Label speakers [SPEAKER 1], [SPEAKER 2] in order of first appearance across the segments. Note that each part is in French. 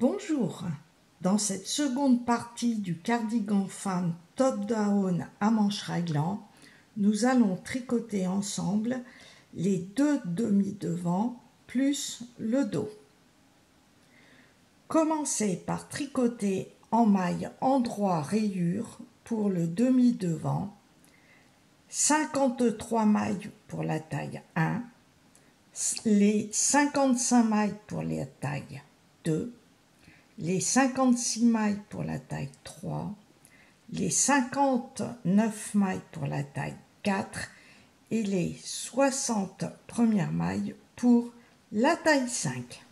[SPEAKER 1] Bonjour, dans cette seconde partie du cardigan femme top-down à manches raglant, nous allons tricoter ensemble les deux demi-devants plus le dos. Commencez par tricoter en maille endroit rayure pour le demi-devant, 53 mailles pour la taille 1, les 55 mailles pour la taille 2, les 56 mailles pour la taille 3, les 59 mailles pour la taille 4 et les 60 premières mailles pour la taille 5.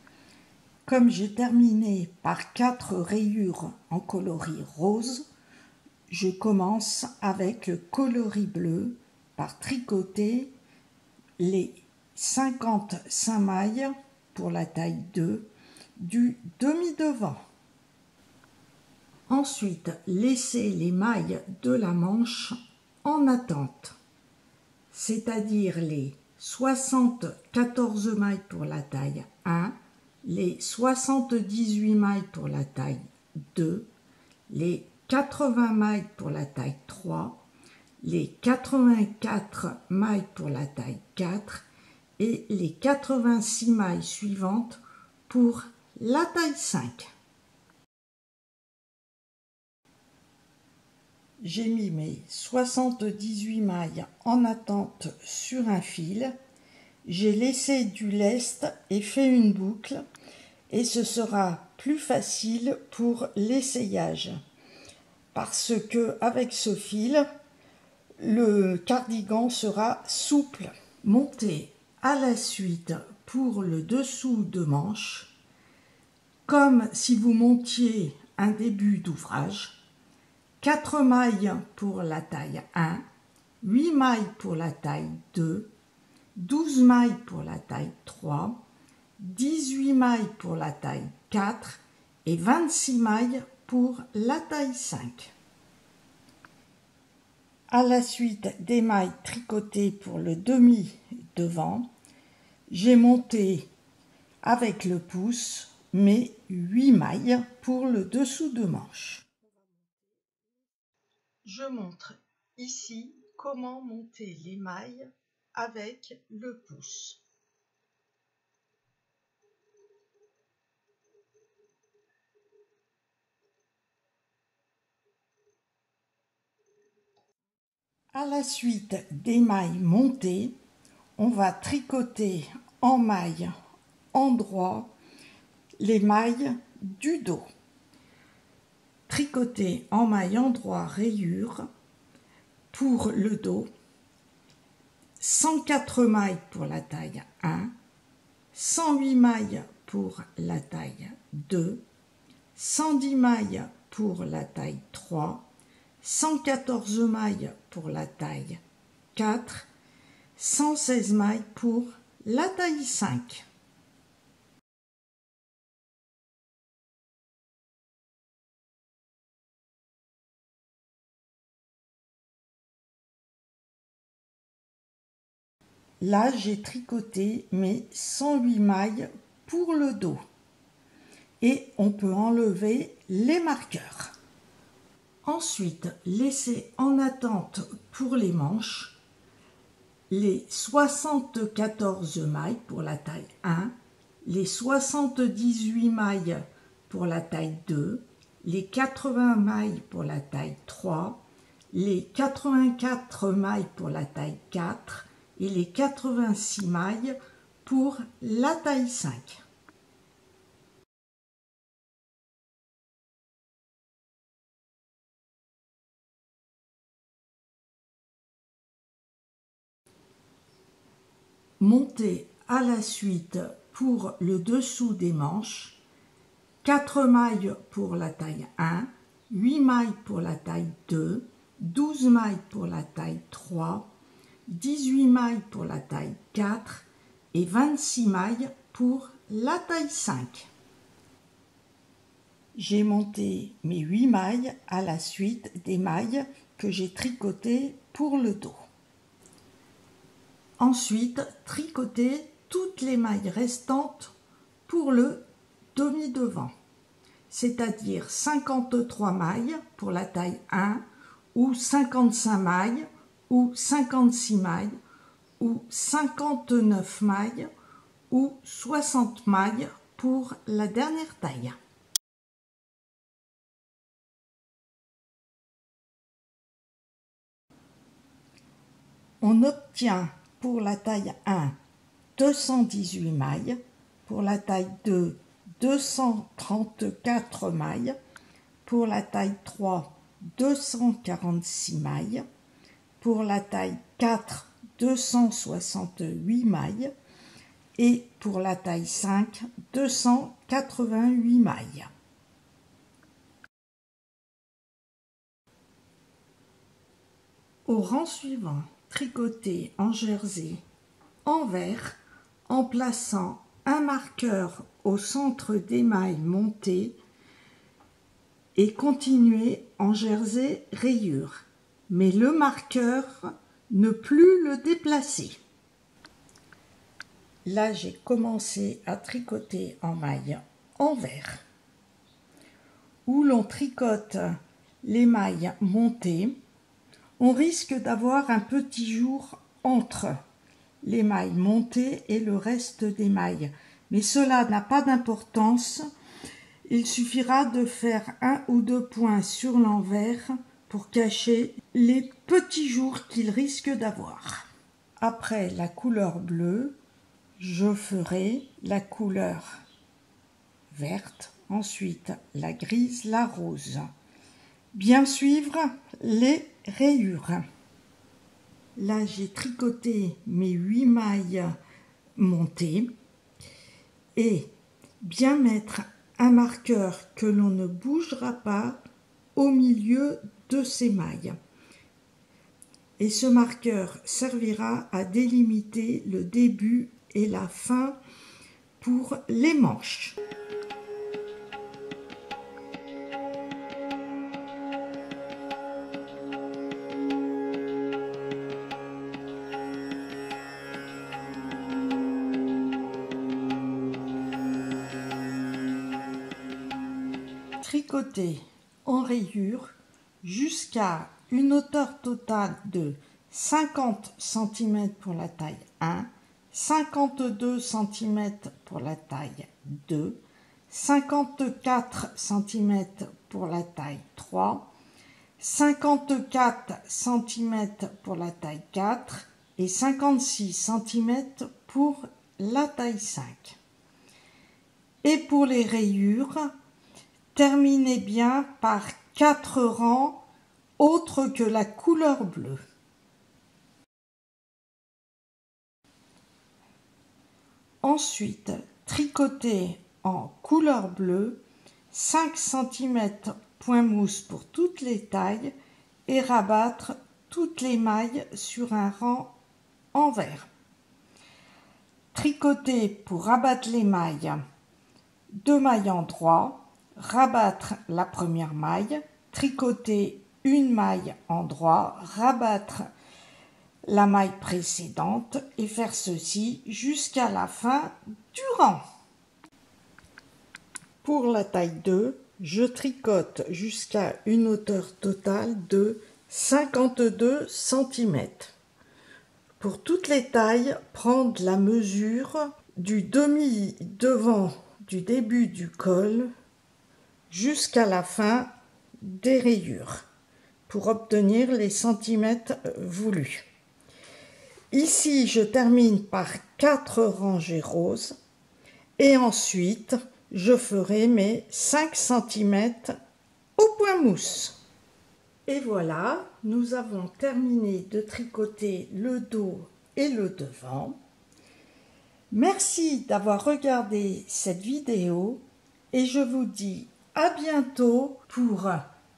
[SPEAKER 1] Comme j'ai terminé par 4 rayures en coloris rose, je commence avec le coloris bleu par tricoter les 55 mailles pour la taille 2 du demi-devant. Ensuite, laissez les mailles de la manche en attente, c'est-à-dire les 74 mailles pour la taille 1, les 78 mailles pour la taille 2, les 80 mailles pour la taille 3, les 84 mailles pour la taille 4 et les 86 mailles suivantes pour la taille 5. J'ai mis mes 78 mailles en attente sur un fil. J'ai laissé du lest et fait une boucle et ce sera plus facile pour l'essayage parce que avec ce fil, le cardigan sera souple. Montez à la suite pour le dessous de manche comme si vous montiez un début d'ouvrage. 4 mailles pour la taille 1, 8 mailles pour la taille 2, 12 mailles pour la taille 3, 18 mailles pour la taille 4 et 26 mailles pour la taille 5. À la suite des mailles tricotées pour le demi-devant, j'ai monté avec le pouce mes 8 mailles pour le dessous de manche. Je montre ici comment monter les mailles avec le pouce. À la suite des mailles montées, on va tricoter en maille endroit les mailles du dos. Tricoter en maille endroit rayure pour le dos, 104 mailles pour la taille 1, 108 mailles pour la taille 2, 110 mailles pour la taille 3, 114 mailles pour la taille 4, 116 mailles pour la taille 5. Là, j'ai tricoté mes 108 mailles pour le dos. Et on peut enlever les marqueurs. Ensuite, laissez en attente pour les manches les 74 mailles pour la taille 1, les 78 mailles pour la taille 2, les 80 mailles pour la taille 3, les 84 mailles pour la taille 4 et les 86 mailles pour la taille 5. Montez à la suite pour le dessous des manches, 4 mailles pour la taille 1, 8 mailles pour la taille 2, 12 mailles pour la taille 3, 18 mailles pour la taille 4 et 26 mailles pour la taille 5. J'ai monté mes 8 mailles à la suite des mailles que j'ai tricotées pour le dos. Ensuite, tricotez toutes les mailles restantes pour le demi-devant. c'est-à-dire 53 mailles pour la taille 1, ou 55 mailles, ou 56 mailles, ou 59 mailles, ou 60 mailles pour la dernière taille. On obtient pour la taille 1 218 mailles, pour la taille 2 234 mailles, pour la taille 3 246 mailles, pour la taille 4 268 mailles et pour la taille 5 288 mailles. Au rang suivant, tricotez en jersey envers en plaçant un marqueur au centre des mailles montées et continuez en jersey rayure, mais le marqueur ne plus le déplacer. Là, j'ai commencé à tricoter en maille envers, où l'on tricote les mailles montées. On risque d'avoir un petit jour entre les mailles montées et le reste des mailles. Mais cela n'a pas d'importance. Il suffira de faire 1 ou 2 points sur l'envers pour cacher les petits jours qu'il risque d'avoir. Après la couleur bleue, je ferai la couleur verte, ensuite la grise, la rose. Bien suivre les rayures. Là, j'ai tricoté mes 8 mailles montées et bien mettre un marqueur que l'on ne bougera pas au milieu de ces mailles. Et ce marqueur servira à délimiter le début et la fin pour les manches. Tricoter en rayure jusqu'à une hauteur totale de 50 cm pour la taille 1, 52 cm pour la taille 2, 54 cm pour la taille 3, 54 cm pour la taille 4 et 56 cm pour la taille 5. Et pour les rayures, terminez bien par 4 rangs autres que la couleur bleue. Ensuite, tricotez en couleur bleue 5 cm point mousse pour toutes les tailles et rabattre toutes les mailles sur un rang envers. Tricotez pour rabattre les mailles 2 mailles endroit, rabattre la première maille, tricoter une maille endroit, rabattre la maille précédente et faire ceci jusqu'à la fin du rang. Pour la taille 2, je tricote jusqu'à une hauteur totale de 52 cm. Pour toutes les tailles, prendre la mesure du demi-devant du début du col jusqu'à la fin des rayures pour obtenir les centimètres voulus. Ici, je termine par 4 rangées roses et ensuite, je ferai mes 5 cm au point mousse. Et voilà, nous avons terminé de tricoter le dos et le devant. Merci d'avoir regardé cette vidéo et je vous dis à bientôt pour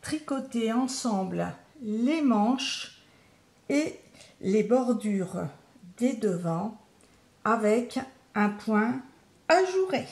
[SPEAKER 1] tricoter ensemble les manches et les bordures des devants avec un point ajouré.